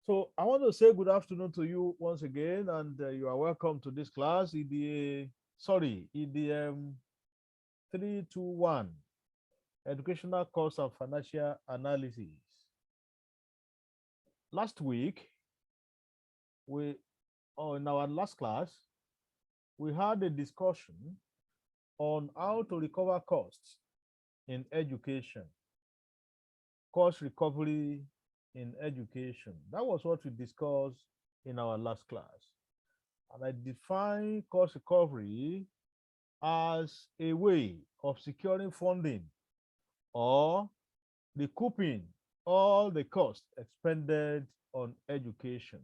So I want to say good afternoon to you once again, and you are welcome to this class, EDM 321, Educational Cost and Financial Analysis. Last week, in our last class, we had a discussion on how to recover costs in education, cost recovery in education. That was what we discussed in our last class. And I define cost recovery as a way of securing funding or recouping all the costs expended on education.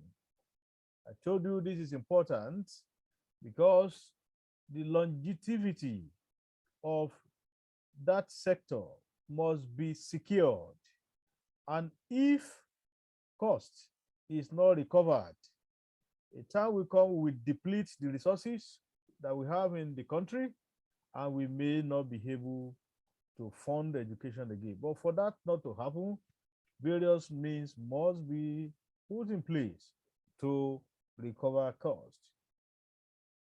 I told you this is important because the longevity of that sector must be secured. And if cost is not recovered, a time will come we will deplete the resources that we have in the country, and we may not be able to fund education again. But for that not to happen, various means must be put in place to recover cost.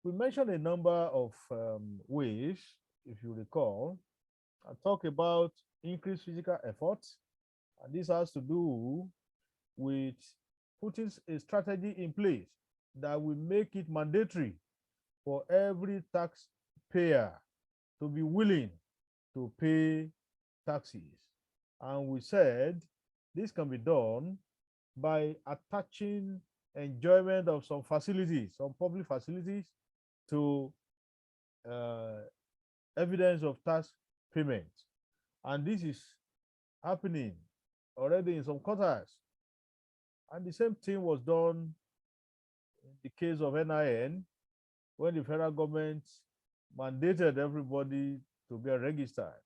We mentioned a number of ways, if you recall. I talk about increased physical effort, and this has to do with putting a strategy in place that will make it mandatory for every taxpayer to be willing to pay taxes. And we said this can be done by attaching enjoyment of some facilities, some public facilities, to uh, evidence of tax payment. And this is happening already in some quarters. And the same thing was done in the case of NIN, when the federal government mandated everybody to be registered.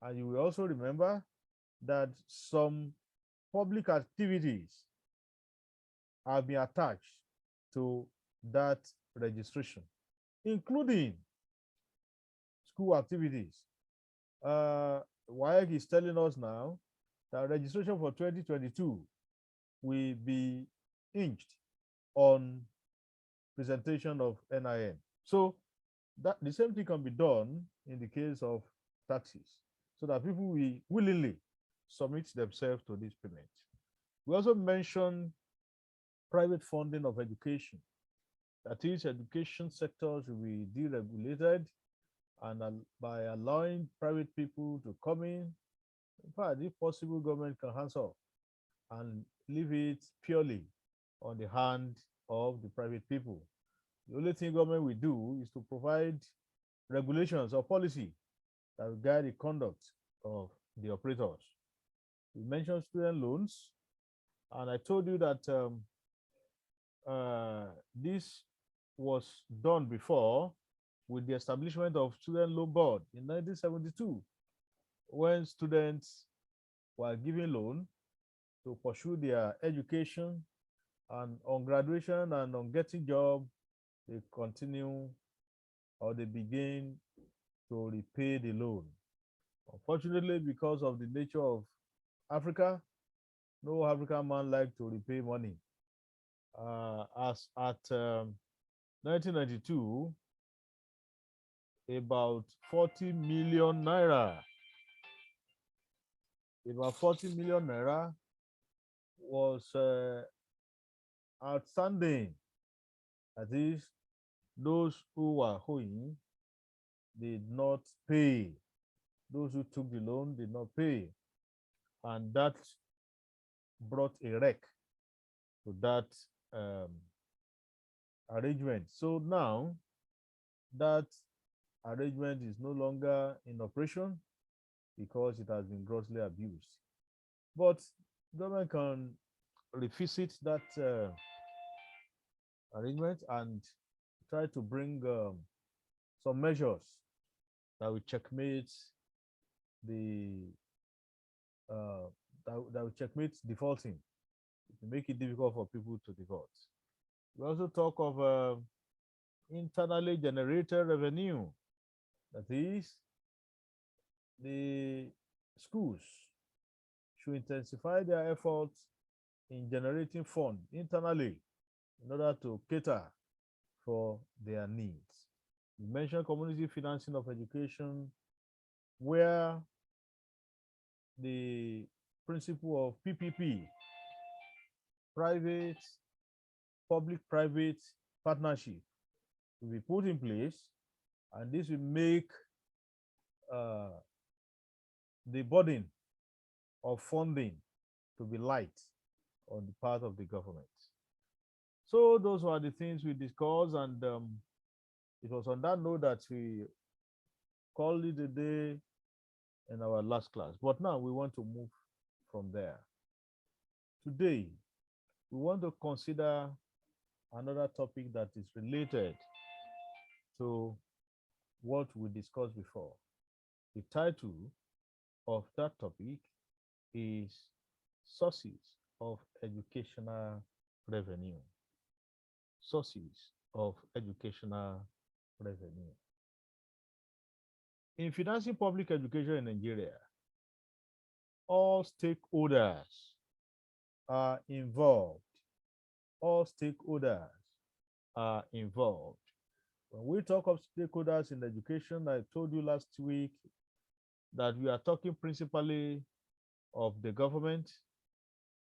And you will also remember that some public activities have been attached to that registration, including school activities. WAEC is telling us now that registration for 2022 will be hinged on presentation of NIN. So that the same thing can be done in the case of taxes, so that people will willingly submit themselves to this payment. We also mentioned private funding of education. That is, education sectors will be deregulated, and by allowing private people to come in fact, if possible, government can hands off and leave it purely on the hand of the private people. The only thing government will do is to provide regulations or policy that will guide the conduct of the operators. We mentioned student loans, and I told you that this was done before with the establishment of Student Loan Board in 1972, when students were given loan to pursue their education, and on graduation and on getting job, they continue or they begin to repay the loan. Unfortunately, because of the nature of Africa, no African man like to repay money. As at 1992, about 40 million naira, was outstanding. That is, those who were owing did not pay. Those who took the loan did not pay. And that brought a wreck to that um, arrangement. So now that arrangement is no longer in operation because it has been grossly abused. But government can revisit that arrangement and try to bring some measures that will checkmate the that will checkmate defaulting, to make it difficult for people to default. We also talk of internally generated revenue. That is, the schools should intensify their efforts in generating funds internally in order to cater for their needs. You mentioned community financing of education, where the principle of PPP, private, public-private partnership, will be put in place, and this will make uh, the burden of funding to be light on the part of the government. So those were the things we discussed, and it was on that note that we called it a day in our last class. But now we want to move from there. Today, we want to consider another topic that is related to what we discussed before. The title of that topic is Sources of Educational Revenue. Sources of Educational Revenue. In financing public education in Nigeria, all stakeholders are involved. All stakeholders are involved. When we talk of stakeholders in education, I told you last week that we are talking principally of the government,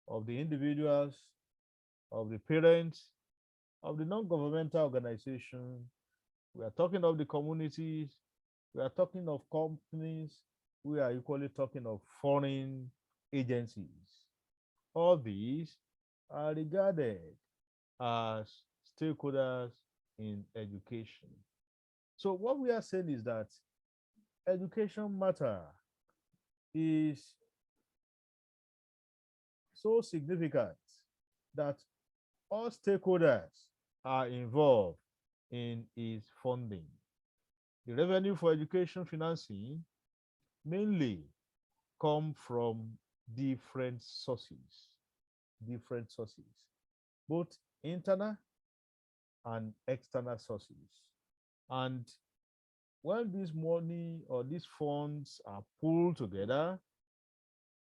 of the individuals, of the parents, of the non-governmental organization. We are talking of the communities. We are talking of companies. We are equally talking of foreign agencies. All these are regarded as stakeholders in education. So what we are saying is that education matter is so significant that all stakeholders are involved in its funding. The revenue for education financing mainly come from different sources, both internal and external sources. And when this money or these funds are pulled together,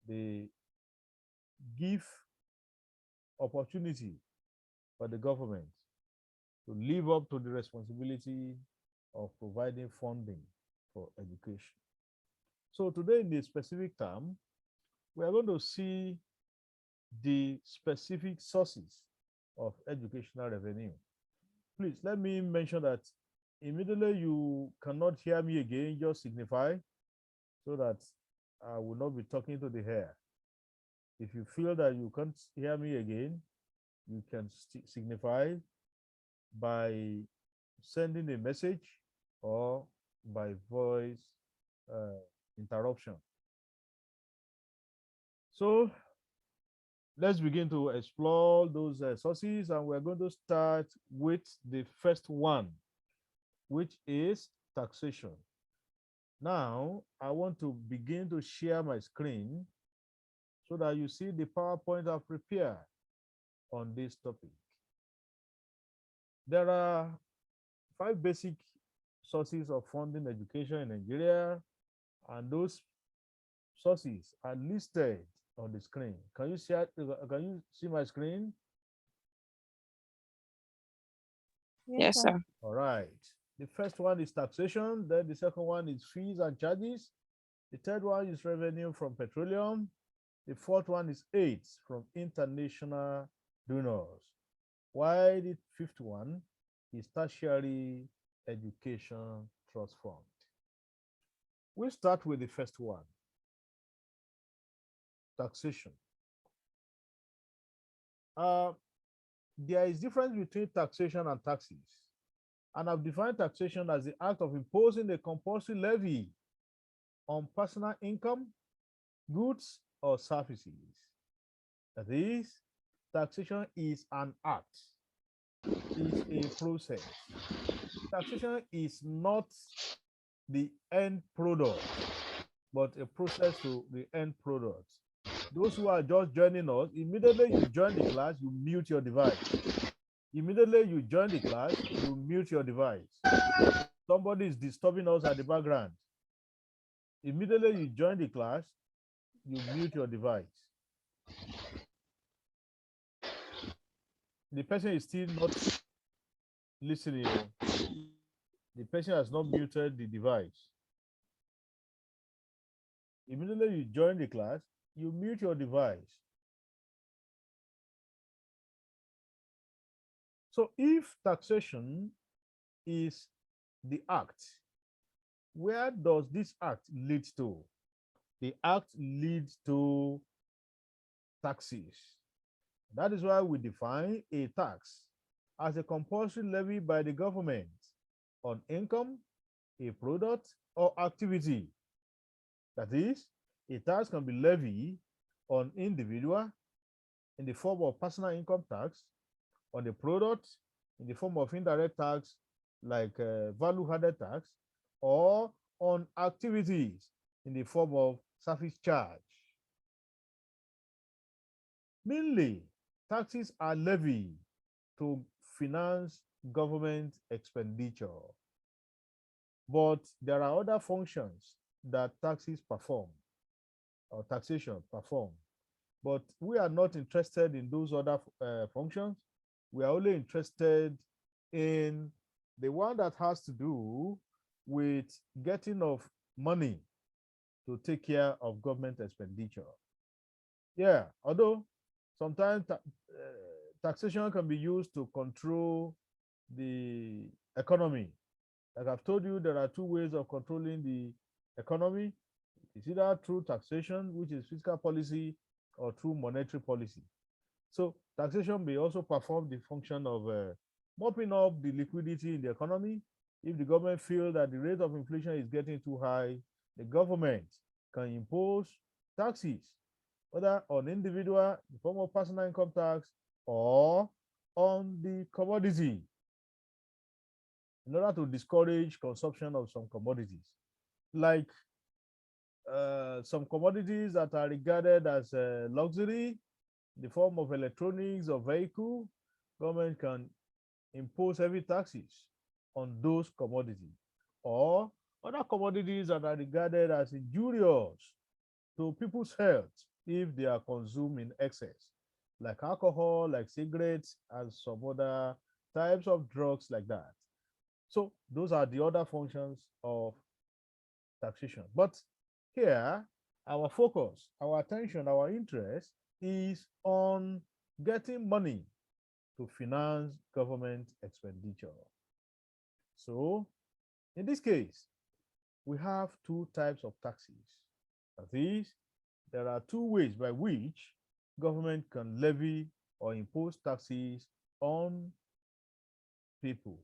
they give opportunity for the government to live up to the responsibility of providing funding for education. So today, in the specific term, we are going to see the specific sources of educational revenue. Please let me mention that immediately you cannot hear me again, just signify so that I will not be talking to the air. If you feel that you can't hear me again, you can signify by sending a message or by voice interruption. So let's begin to explore those sources, and we're going to start with the first one, which is taxation. Now, I want to begin to share my screen so that you see the PowerPoint I've prepared on this topic. There are 5 basic sources of funding education in Nigeria, and those sources are listed on the screen. Can you see my screen? Yes, sir. All right. The first one is taxation. Then the second one is fees and charges. The third one is revenue from petroleum. The fourth one is aids from international donors. While the fifth one is tertiary education trust fund. We'll start with the first one, taxation. There is difference between taxation and taxes. And I've defined taxation as the act of imposing a compulsory levy on personal income, goods, or services. That is, taxation is an act, is a process. Taxation is not the end product, but a process to the end product. Those who are just joining us, immediately you join the class, you mute your device. Immediately you join the class, you mute your device. Somebody is disturbing us at the background. Immediately you join the class, you mute your device. The person is still not listening. The person has not muted the device. Immediately you join the class, you mute your device. So if taxation is the act, where does this act lead to? The act leads to taxes. That is why we define a tax as a compulsory levy by the government on income, a product, or activity. That is, a tax can be levied on individual in the form of personal income tax, on the product in the form of indirect tax like value-added tax, or on activities in the form of service charge. Mainly, taxes are levied to finance government expenditure. But there are other functions that taxes perform or taxation perform. But we are not interested in those other functions. We are only interested in the one that has to do with getting of money to take care of government expenditure. Yeah, although sometimes taxation can be used to control the economy. Like I've told you, there are two ways of controlling the economy. It's either through taxation, which is fiscal policy, or through monetary policy. So taxation may also perform the function of mopping up the liquidity in the economy. If the government feels that the rate of inflation is getting too high, the government can impose taxes, whether on individual in the form of personal income tax or on the commodity, in order to discourage consumption of some commodities, like some commodities that are regarded as luxury in the form of electronics or vehicle. Government can impose heavy taxes on those commodities, or other commodities that are regarded as injurious to people's health if they are consumed in excess, like alcohol, like cigarettes, and some other types of drugs like that. So those are the other functions of taxation. But here, our focus, our attention, our interest is on getting money to finance government expenditure. So, in this case, we have two types of taxes. That is, there are two ways by which government can levy or impose taxes on people.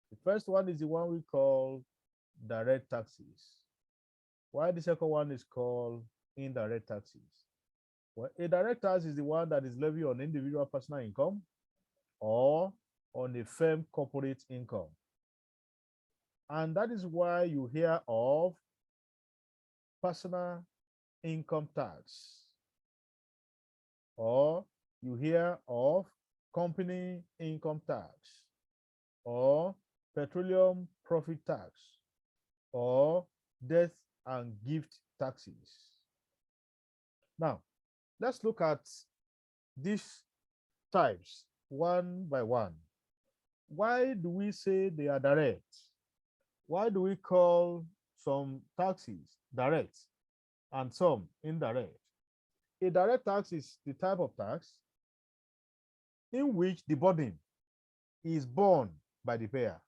The first one is the one we call direct taxes, while the second one is called indirect taxes. Well, a direct tax is the one that is levied on individual personal income or on a firm corporate income. And that is why you hear of personal income tax, or you hear of company income tax, or petroleum profit tax, or death and gift taxes. Now, let's look at these types one by one. Why do we say they are direct? Why do we call some taxes direct and some indirect? A direct tax is the type of tax in which the burden is borne by the payer.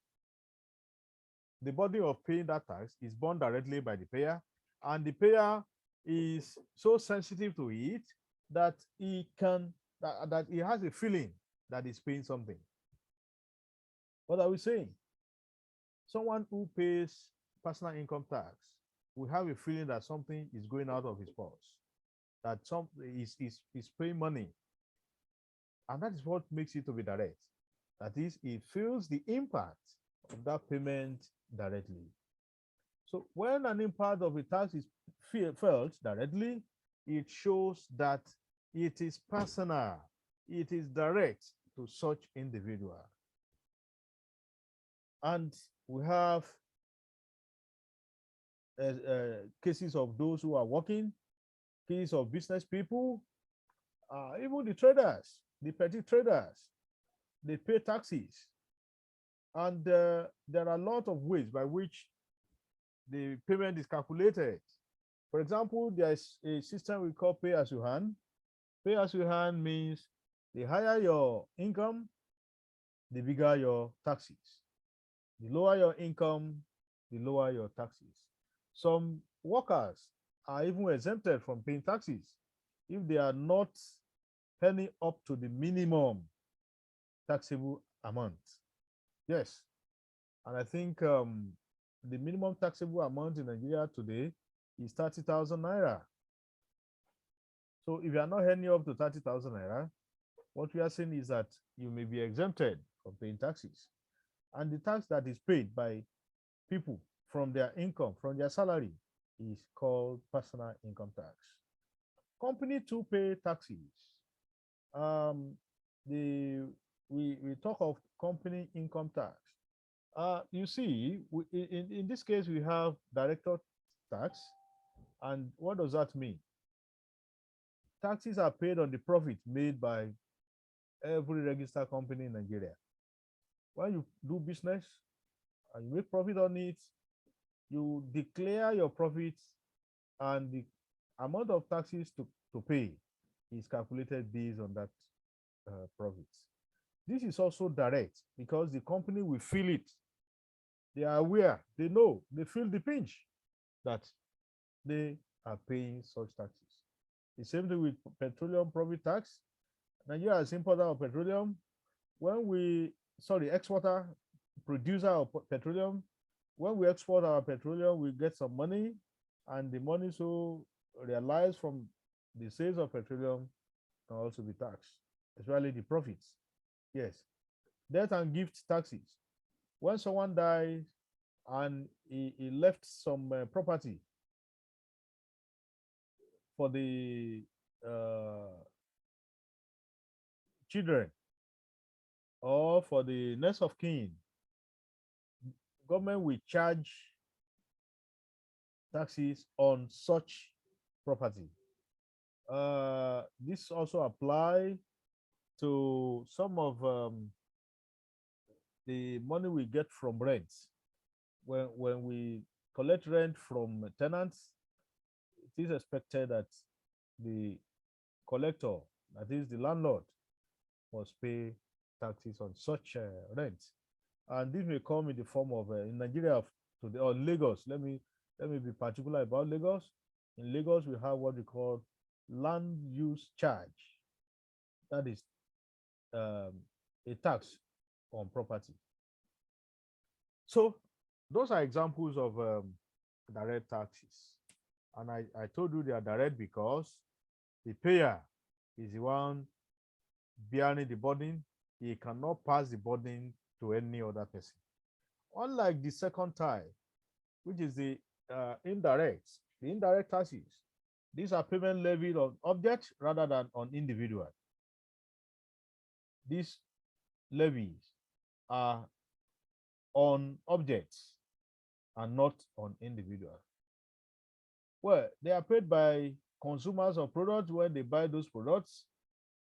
The burden of paying that tax is borne directly by the payer, and the payer is so sensitive to it that that he has a feeling that he's paying something. What are we saying? Someone who pays personal income tax will have a feeling that something is going out of his purse, that something is paying money. And that is what makes it to be direct. That is, it feels the impact of that payment directly. So when an impact of a tax is felt directly, it shows that it is personal, it is direct to such individual. And we have cases of those who are working, cases of business people, even the traders, the petty traders. they pay taxes. And there are a lot of ways by which the payment is calculated. For example, there is a system we call pay as you earn. Pay as you earn means the higher your income, the bigger your taxes. The lower your income, the lower your taxes. Some workers are even exempted from paying taxes if they are not earning up to the minimum taxable amount. Yes. And I think the minimum taxable amount in Nigeria today is 30,000 naira. So if you are not earning up to 30,000 naira, what we are saying is that you may be exempted from paying taxes. And the tax that is paid by people from their income, from their salary, is called personal income tax. Company to pay taxes. Um, we talk of company income tax. You see, in this case, we have director tax. And what does that mean? Taxes are paid on the profit made by every registered company in Nigeria. When you do business and you make profit on it, you declare your profits, and the amount of taxes to pay is calculated based on that profits. This is also direct because the company will feel it. They are aware, they know, they feel the pinch that they are paying such taxes. The same thing with petroleum profit tax. Nigeria is importer of petroleum. When we, sorry, exporter, producer of petroleum, when we export our petroleum, we get some money, and the money so realized from the sales of petroleum can also be taxed, especially the profits. Yes. Death and gift taxes. When someone dies and he left some property for the children or for the next of kin, government will charge taxes on such property. This also apply to some of the money we get from rents. When we collect rent from tenants, it is expected that the collector, that is the landlord, must pay taxes on such rent. And this may come in the form of in Nigeria today, or Lagos. Let me be particular about Lagos. In Lagos, we have what we call land use charge. That is a tax on property. So those are examples of direct taxes. And I told you they are direct because the payer is the one bearing the burden. He cannot pass the burden to any other person. Unlike the second type, which is the indirect taxes, these are payment levied on objects rather than on individual. These levies are on objects and not on individual. Well, they are paid by consumers of products when they buy those products,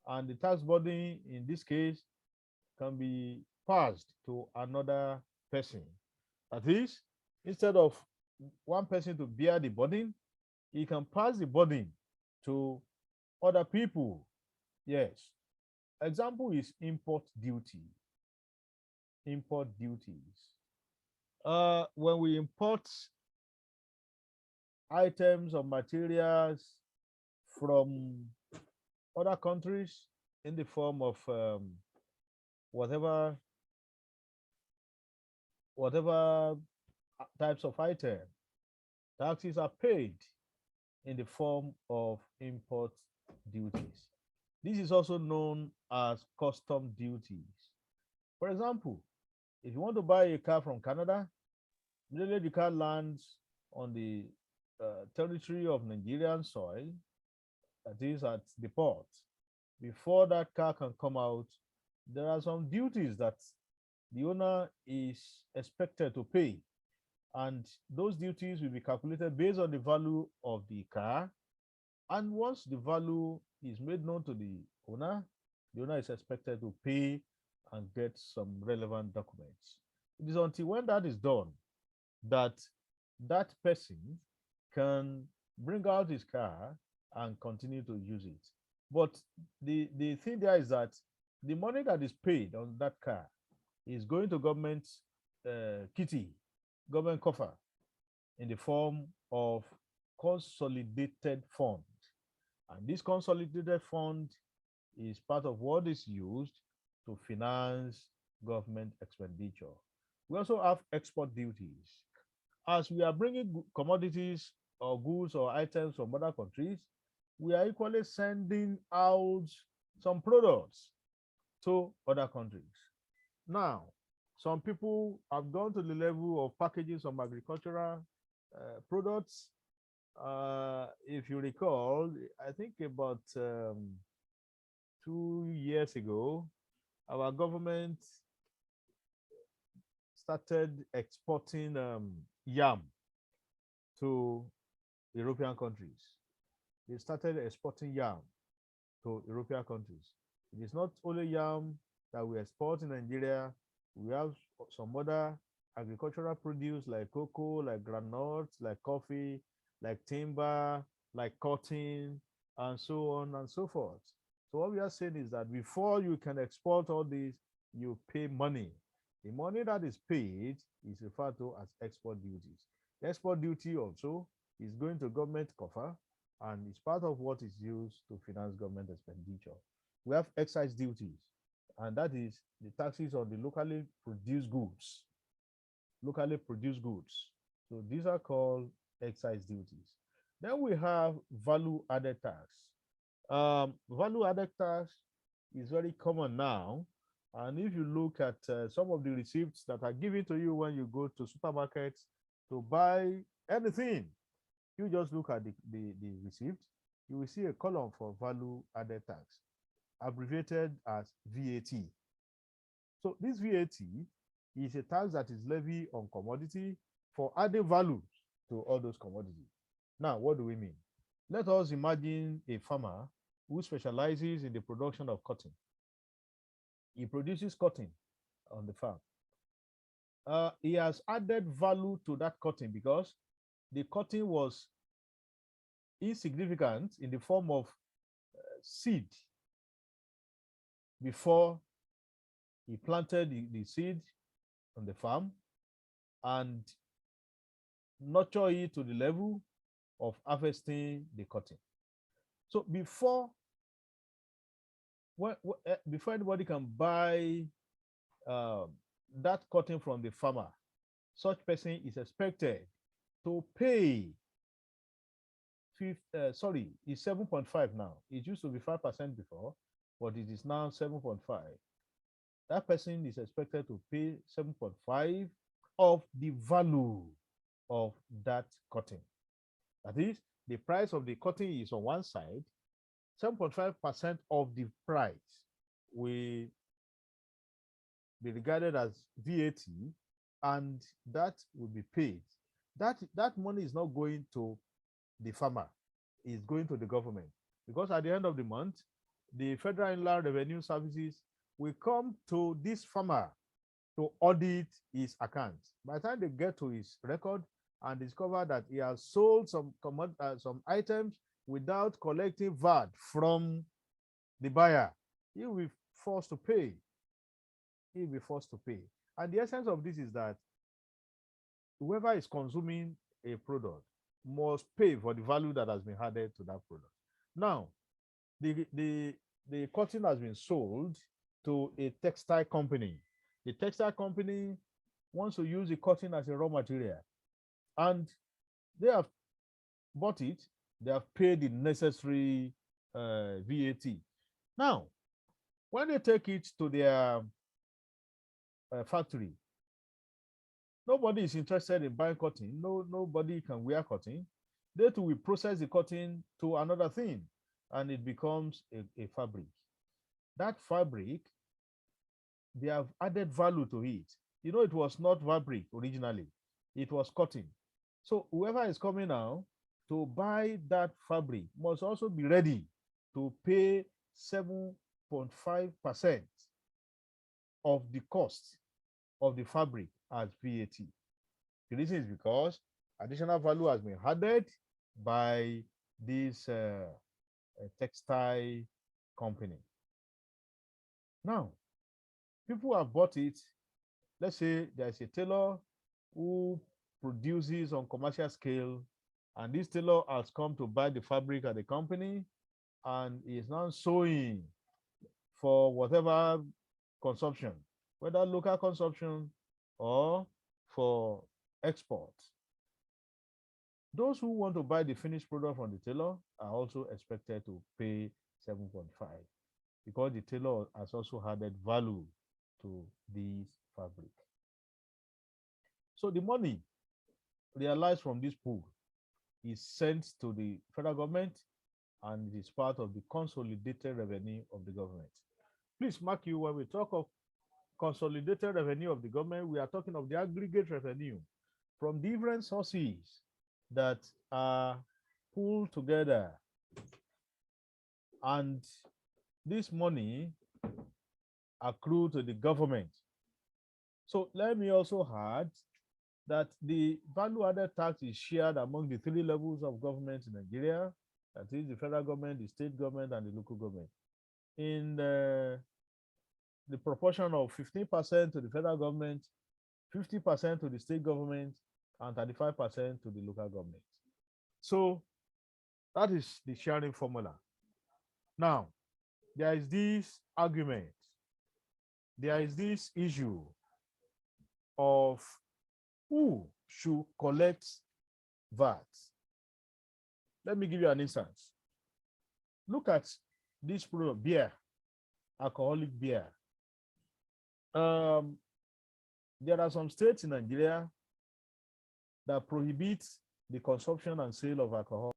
and the tax burden in this case can be passed to another person. That is, instead of one person to bear the burden, he can pass the burden to other people. Yes. Example is import duty. Import duties. When we import items or materials from other countries in the form of whatever types of item, taxes are paid in the form of import duties. This is also known as custom duties. For example, if you want to buy a car from Canada, immediately the car lands on the territory of Nigerian soil, that is at the port. Before that car can come out, there are some duties that the owner is expected to pay. And those duties will be calculated based on the value of the car. And once the value is made known to the owner is expected to pay and get some relevant documents. It is until when that is done that that person can bring out his car and continue to use it. But the thing there is that the money that is paid on that car is going to government kitty, government coffer in the form of consolidated fund. And this consolidated fund is part of what is used to finance government expenditure. We also have export duties. As we are bringing commodities or goods or items from other countries, we are equally sending out some products to other countries. Now, some people have gone to the level of packaging some agricultural products. If you recall, I think about 2 years ago, our government started exporting yam to European countries. They started exporting yam to European countries. It is not only yam that we export in Nigeria. We have some other agricultural produce like cocoa, like granules, like coffee, like timber, like cotton, and so on and so forth. So what we are saying is that before you can export all these, you pay money. The money that is paid is referred to as export duties. The export duty also is going to government coffer and is part of what is used to finance government expenditure. We have excise duties, and that is the taxes on the locally produced goods. Locally produced goods. So these are called excise duties. Then we have value added tax. Value added tax is very common now. And if you look at some of the receipts that are given to you when you go to supermarkets to buy anything, you just look at the receipt, you will see a column for value added tax, abbreviated as VAT. So this VAT is a tax that is levied on commodity for adding value to all those commodities. Now, what do we mean? Let us imagine a farmer who specializes in the production of cotton. He produces cotton on the farm. He has added value to that cotton because the cotton was insignificant in the form of seed before he planted the seed on the farm and nurture it to the level of harvesting the cotton. So before anybody can buy that cotton from the farmer, such person is expected to pay it's 7.5 now. It used to be 5% before, but it is now 7.5. That person is expected to pay 7.5 of the value of that cotton. That is, the price of the cotton is on one side, 7.5% of the price will be regarded as VAT, and that will be paid. That money is not going to the farmer, is going to the government, because at the end of the month, the Federal Inland Revenue Services will come to this farmer to audit his accounts. By the time they get to his record and discover that he has sold some items without collecting VAT from the buyer, he will be forced to pay. He will be forced to pay. And the essence of this is that whoever is consuming a product must pay for the value that has been added to that product. Now, the cotton has been sold to a textile company. The textile company wants to use the cotton as a raw material, and they have bought it. They have paid the necessary VAT. Now, when they take it to their factory, nobody is interested in buying cotton. Nobody can wear cotton. They too will process the cotton to another thing, and it becomes a fabric. That fabric, they have added value to it. It was not fabric originally. It was cotton. So whoever is coming now to buy that fabric must also be ready to pay 7.5% of the cost of the fabric as VAT. The reason is because additional value has been added by this textile company. Now, people have bought it. Let's say there's a tailor who produces on commercial scale, and this tailor has come to buy the fabric at the company and is now sewing for whatever consumption, whether local consumption or for export. Those who want to buy the finished product from the tailor are also expected to pay 7.5 because the tailor has also added value to this fabric. So the money realized from this pool is sent to the federal government and it is part of the consolidated revenue of the government. Please mark you, when we talk of consolidated revenue of the government, we are talking of the aggregate revenue from different sources that are pulled together. And this money accrue to the government. So let me also add that the value added tax is shared among the three levels of government in Nigeria, that is the federal government, the state government, and the local government. In the proportion of 15% to the federal government, 50% to the state government, and 35% to the local government. So that is the sharing formula. Now, there is this argument, there is this issue of who should collect VAT. Let me give you an instance. Look at this product, beer, alcoholic beer. There are some states in Nigeria that prohibit the consumption and sale of alcohol.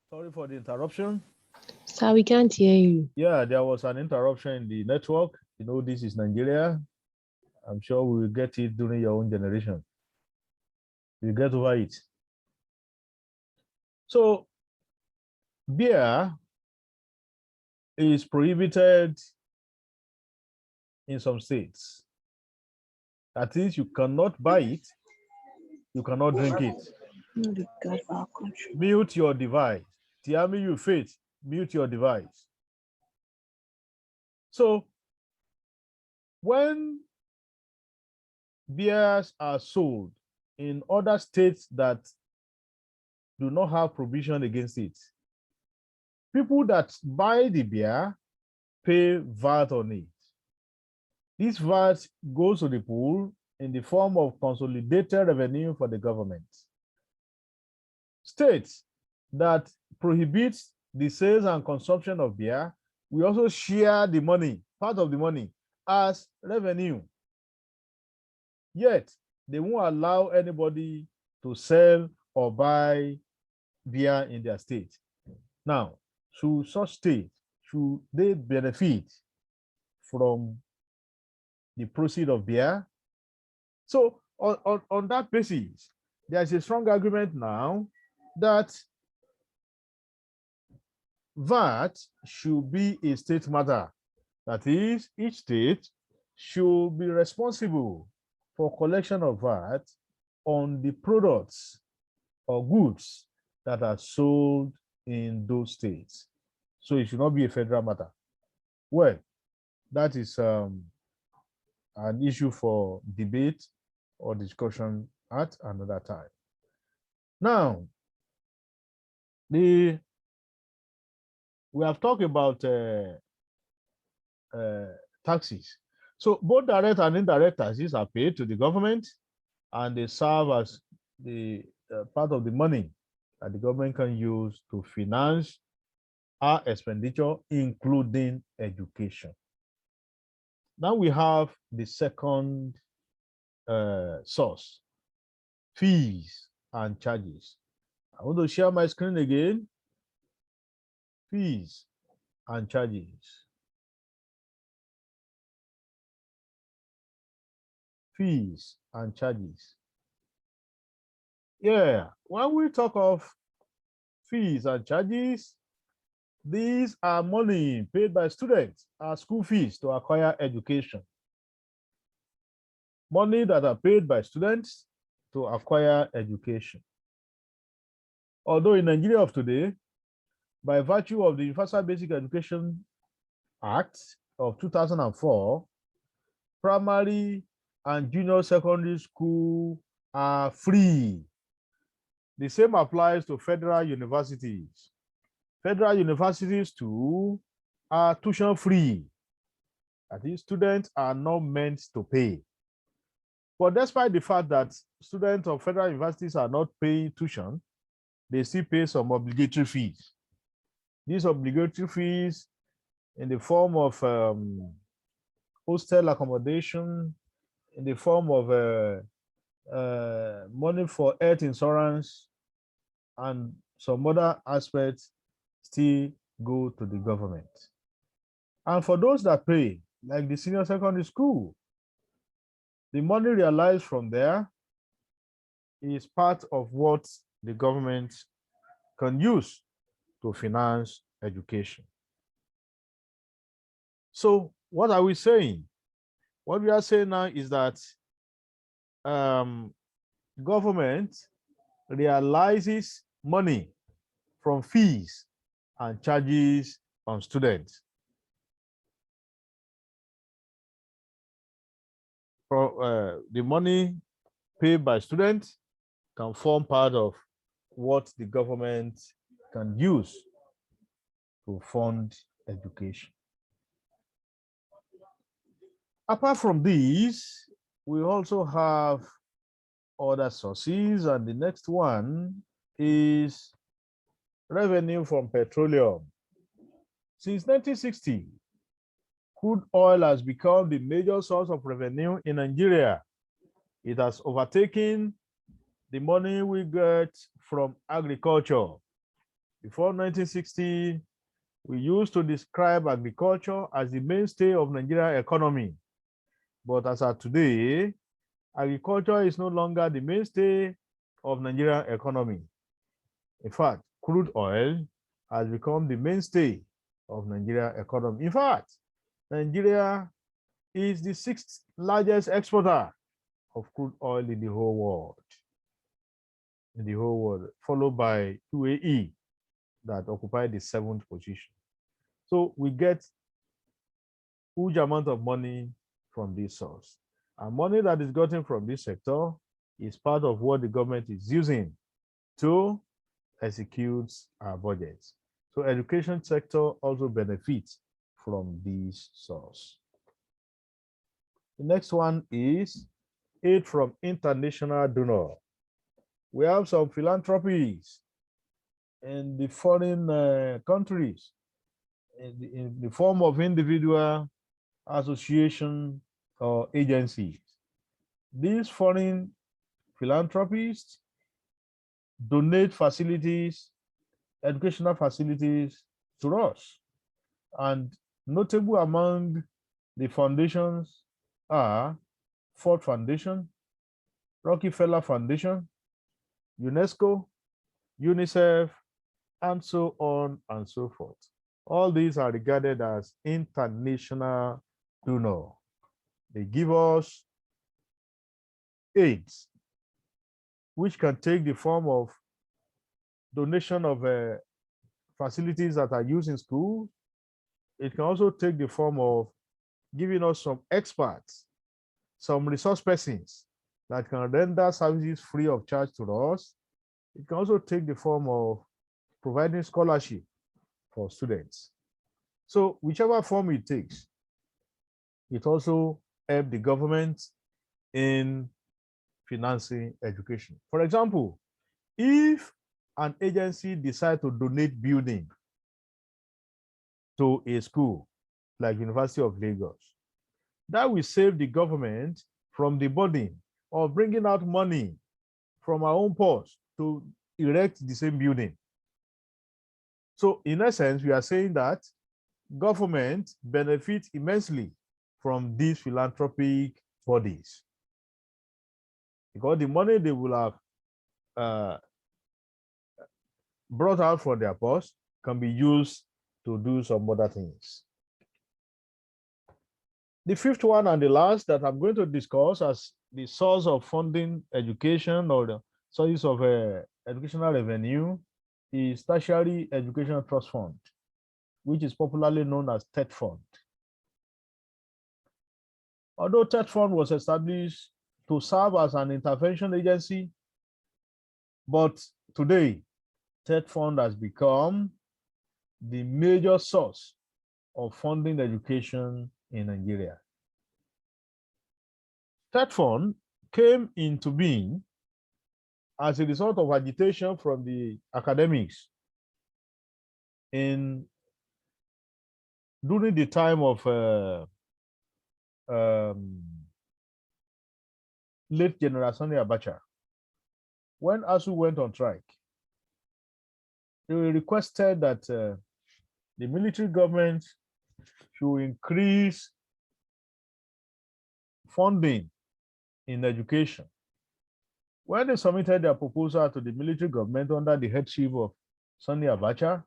Sorry for the interruption. Sir, we can't hear you. Yeah, there was an interruption in the network. You know, this is Nigeria. I'm sure we will get it during your own generation. You get over it. So, beer is prohibited in some states. That is, you cannot buy it, you cannot drink it. Mute your device. Tiami, you faith, mute your device. So, when beers are sold in other states that do not have provision against it, people that buy the beer pay VAT on it. This VAT goes to the pool in the form of consolidated revenue for the government. States that prohibit the sales and consumption of beer, we also share the money, part of the money, as revenue. Yet, they won't allow anybody to sell or buy beer in their state. Now, should such state, should they benefit from the proceeds of beer? So on that basis, there's a strong argument now that VAT should be a state matter. That is, each state should be responsible for collection of VAT on the products or goods that are sold in those states. So it should not be a federal matter. Well, that is an issue for debate or discussion at another time. Now, we have talked about taxes. So both direct and indirect taxes are paid to the government, and they serve as the part of the money that the government can use to finance our expenditure, including education. Now we have the second source, fees and charges. I want to share my screen again. Fees and charges. Fees and charges. Yeah, when we talk of fees and charges. These are money paid by students as school fees to acquire education. Money that are paid by students to acquire education. Although in Nigeria of today, by virtue of the Universal Basic Education Act of 2004, primary and junior secondary school are free. The same applies to federal universities. Federal universities too are tuition free. That is, students are not meant to pay. But despite the fact that students of federal universities are not paying tuition, they still pay some obligatory fees. These obligatory fees in the form of hostel accommodation, in the form of money for health insurance, and some other aspects still go to the government. And for those that pay, like the senior secondary school, the money realized from there is part of what the government can use to finance education. So what are we saying? What we are saying now is that government realizes money from fees and charges on students. The money paid by students can form part of what the government can use to fund education. Apart from these, we also have other sources, and the next one is revenue from petroleum. Since 1960, crude oil has become the major source of revenue in Nigeria. It has overtaken the money we get from agriculture. Before 1960, we used to describe agriculture as the mainstay of Nigerian economy. But as of today, agriculture is no longer the mainstay of Nigerian economy. In fact, crude oil has become the mainstay of Nigerian economy. In fact, Nigeria is the 6th largest exporter of crude oil in the whole world. Followed by UAE that occupied the 7th position. So we get huge amount of money from this source. And money that is gotten from this sector is part of what the government is using to execute our budgets. So education sector also benefits from this source. The next one is aid from international donor. We have some philanthropies in the foreign countries in the form of individual association or agencies. These foreign philanthropists donate facilities, educational facilities to us. And notable among the foundations are Ford Foundation, Rockefeller Foundation, UNESCO, UNICEF, and so on and so forth. All these are regarded as international donor. They give us aids, which can take the form of donation of facilities that are used in school. It can also take the form of giving us some experts, some resource persons that can render services free of charge to us. It can also take the form of providing scholarship for students. So whichever form it takes, it also helps the government in financing education. For example, if an agency decides to donate building to a school like University of Lagos, that will save the government from the burden of bringing out money from our own purse to erect the same building. So in essence, we are saying that government benefits immensely from these philanthropic bodies, because the money they will have brought out from their purse can be used to do some other things. The fifth one and the last that I'm going to discuss as the source of funding education or the source of educational revenue is Tertiary Education Trust Fund, which is popularly known as TETFund. Although TETFund was established to serve as an intervention agency, but today, TETFund has become the major source of funding education in Nigeria. TETFund came into being as a result of agitation from the academics during the time of late General Sani Abacha. When ASU went on strike, they requested that the military government should increase funding in education. When they submitted their proposal to the military government under the headship of Sani Abacha,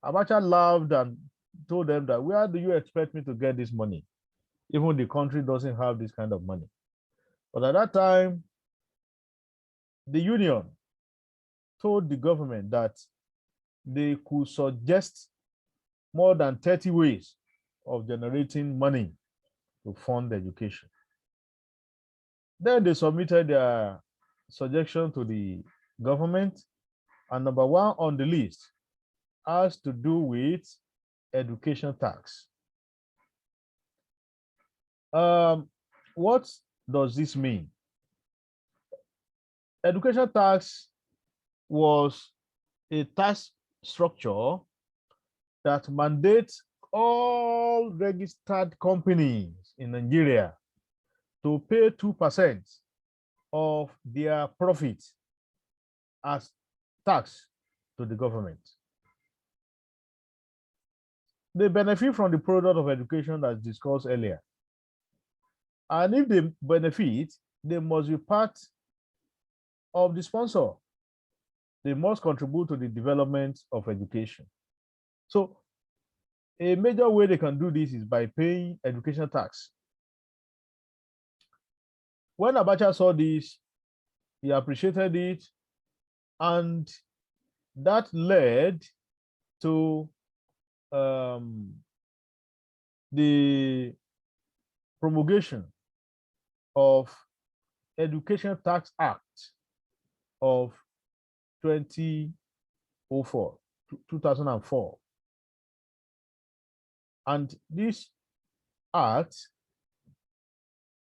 Abacha laughed and told them that, where do you expect me to get this money? Even the country doesn't have this kind of money. But at that time, the union told the government that they could suggest more than 30 ways of generating money to fund education. Then they submitted their suggestion to the government, and number one on the list has to do with education tax. What does this mean? Education tax was a tax structure that mandates all registered companies in Nigeria to pay 2% of their profits as tax to the government. They benefit from the product of education as discussed earlier. And if they benefit, they must be part of the sponsor. They must contribute to the development of education. So a major way they can do this is by paying education tax. When Abacha saw this, he appreciated it, and that led to the promulgation of Education Tax Act of 2004. And this act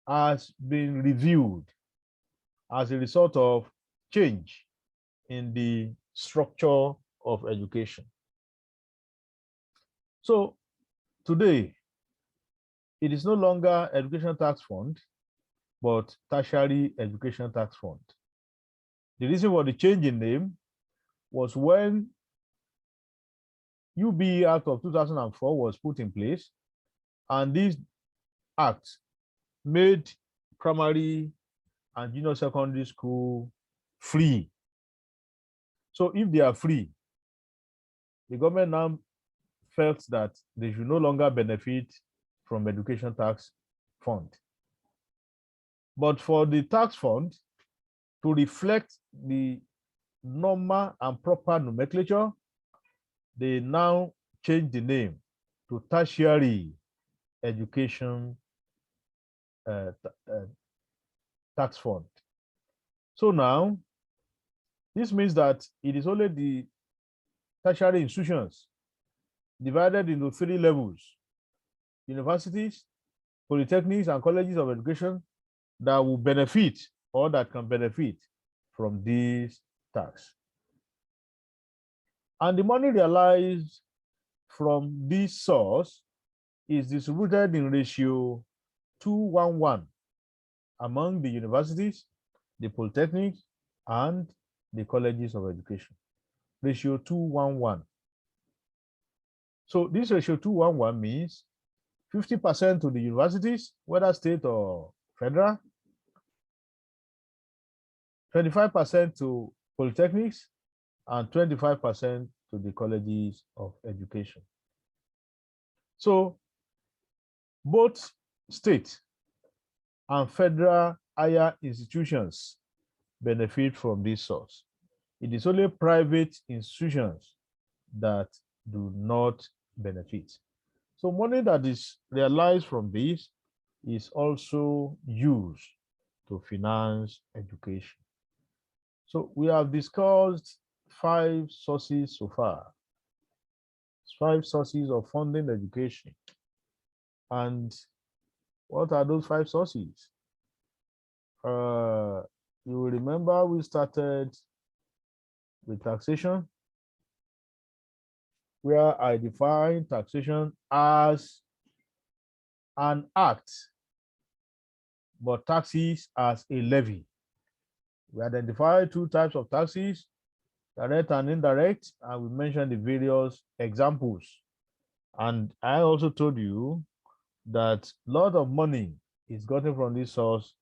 has been reviewed as a result of change in the structure of education. So today, it is no longer Education Tax Fund, but Tertiary Education Tax Fund. The reason for the change in name was when UBE Act of 2004 was put in place, and this act made primary and junior secondary school free. So if they are free, the government now felt that they should no longer benefit from education tax fund. But for the tax fund to reflect the normal and proper nomenclature, they now change the name to Tertiary Education Tax Fund. So now, this means that it is only the tertiary institutions divided into 3 levels: universities, polytechnics, and colleges of education that will benefit or that can benefit from this tax. And the money realized from this source is distributed in ratio 2:1:1 among the universities, the polytechnics, and the colleges of education. Ratio 2:1:1. So this ratio 2:1:1 means 50% to the universities, whether state or federal, 25% to polytechnics, and 25% to the colleges of education. So both state and federal higher institutions benefit from this source. It is only private institutions that do not benefit. So money that is realized from this is also used to finance education. So we have discussed 5 sources so far, 5 sources of funding education. And what are those 5 sources? You will remember we started with taxation, where I define taxation as an act, but taxes as a levy. We identified 2 types of taxes, direct and indirect, and we mentioned the various examples. And I also told you that a lot of money is gotten from this source,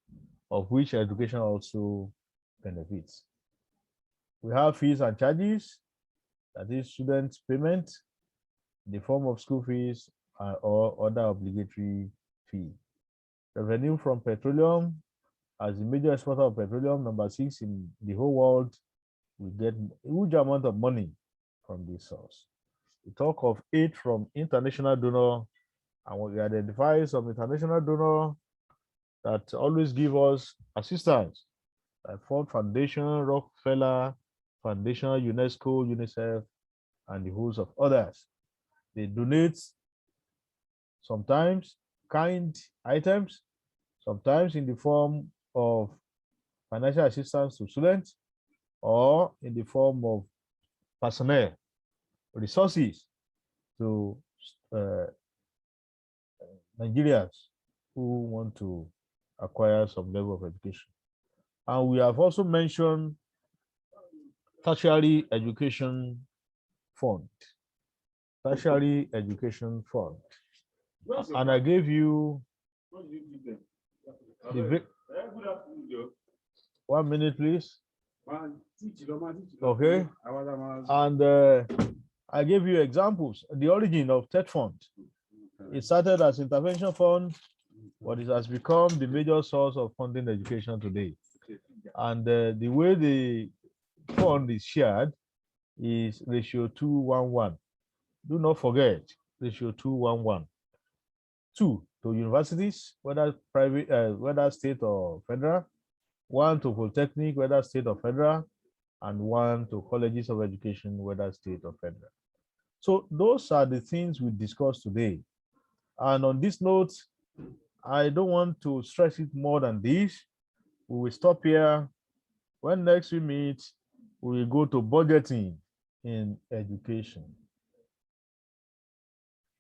of which education also benefits. We have fees and charges, that is student payment in the form of school fees or other obligatory fee. Revenue from petroleum, as the major exporter of petroleum, number 6 in the whole world, we get a huge amount of money from this source. We talk of aid from international donor, and we identify some international donor that always give us assistance, like Ford Foundation, Rockefeller Foundation, UNESCO, UNICEF, and the host of others. They donate sometimes kind items, sometimes in the form of financial assistance to students, or in the form of personnel, resources to Nigerians who want to acquire some level of education. And we have also mentioned Tertiary Education Fund. Tertiary Education Fund. And I gave you the 1 minute, please. Okay. And I gave you examples. The origin of TETFund. It started as intervention fund, but it has become the major source of funding education today. And the way the fund is shared is ratio 2:1:1. Do not forget ratio 2:1:1. 2 to universities, whether private, whether state or federal. 1 to polytechnic, whether state or federal, and 1 to colleges of education, whether state or federal. So those are the things we discussed today. And on this note, I don't want to stress it more than this. We will stop here. When next we meet, we will go to budgeting in education.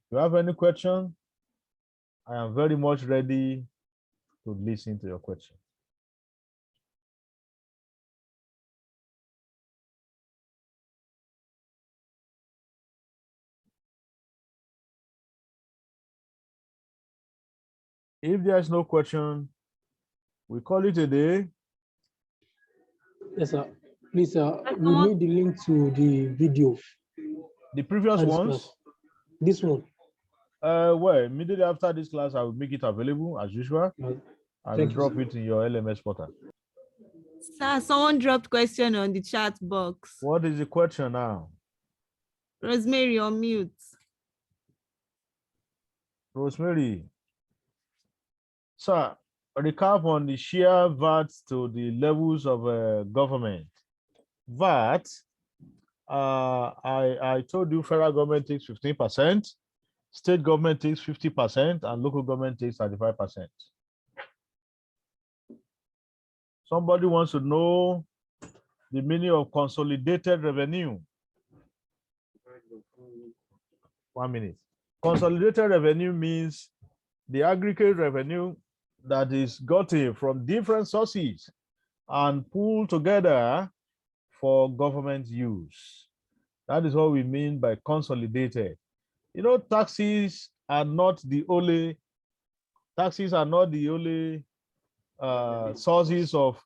If you have any question, I am very much ready to listen to your question. If there's no question, we call it a day. Yes, sir. Please, we need the link to the video. The previous ones? This one. Well, immediately after this class, I will make it available as usual. I will drop it in your LMS portal. Sir, someone dropped question on the chat box. What is the question now? Rosemary, on mute. Rosemary. Sir, recap on the share VAT to the levels of government. VAT, I told you federal government takes 15%, state government takes 50%, and local government takes 35%. Somebody wants to know the meaning of consolidated revenue. 1 minute. Consolidated revenue means the aggregate revenue that is gotten from different sources and pulled together for government use. That is what we mean by consolidated. You know, taxes are not the only sources of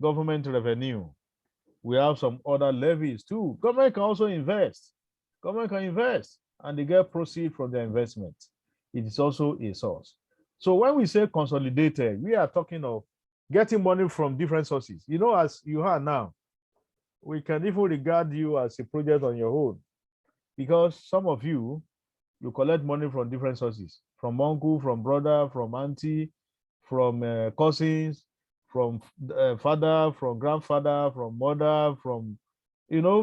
government revenue. We have some other levies too. Government can also invest. Government can invest and they get proceeds from their investment. It is also a source. So when we say consolidated, we are talking of getting money from different sources. You know, as you are now, we can even regard you as a project on your own because some of you collect money from different sources, from uncle, from brother, from auntie, from cousins, from father, from grandfather, from mother, from,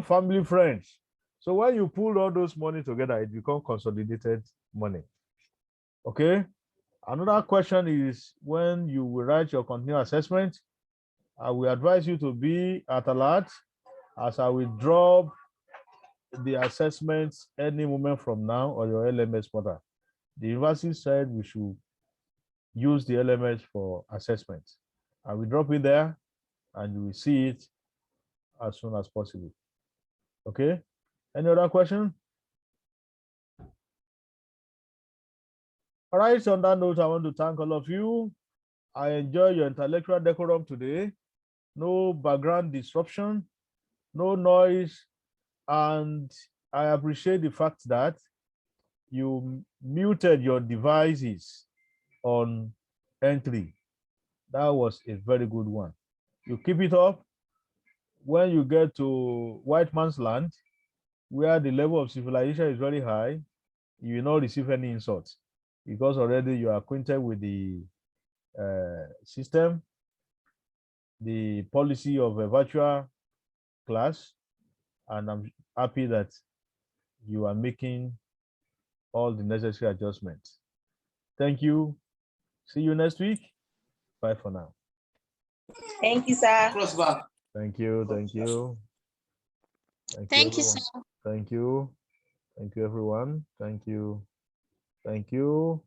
family, friends. So when you pull all those money together, it becomes consolidated money. Okay. Another question is when you will write your continuing assessment, I will advise you to be at alert as I will drop the assessments any moment from now on your LMS portal. The university said we should use the LMS for assessment. I will drop it there and you will see it as soon as possible. Okay. Any other question? All right, on that note, I want to thank all of you. I enjoy your intellectual decorum today. No background disruption, no noise, and I appreciate the fact that you muted your devices on entry. That was a very good one. You keep it up. When you get to white man's land, where the level of civilization is very high, you will not receive any insults because already you are acquainted with the system, the policy of a virtual class, and I'm happy that you are making all the necessary adjustments. Thank you. See you next week. Bye for now. Thank you, sir. Thank you. Thank you. Thank you, sir. Thank you. Thank you, everyone. Thank you. Thank you.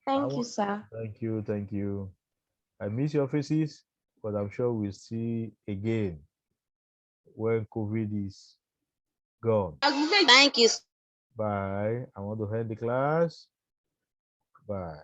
Thank you, sir. Thank you. Thank you. I miss your faces, but I'm sure we'll see again when COVID is gone. Thank you. Bye. I want to end the class. Bye.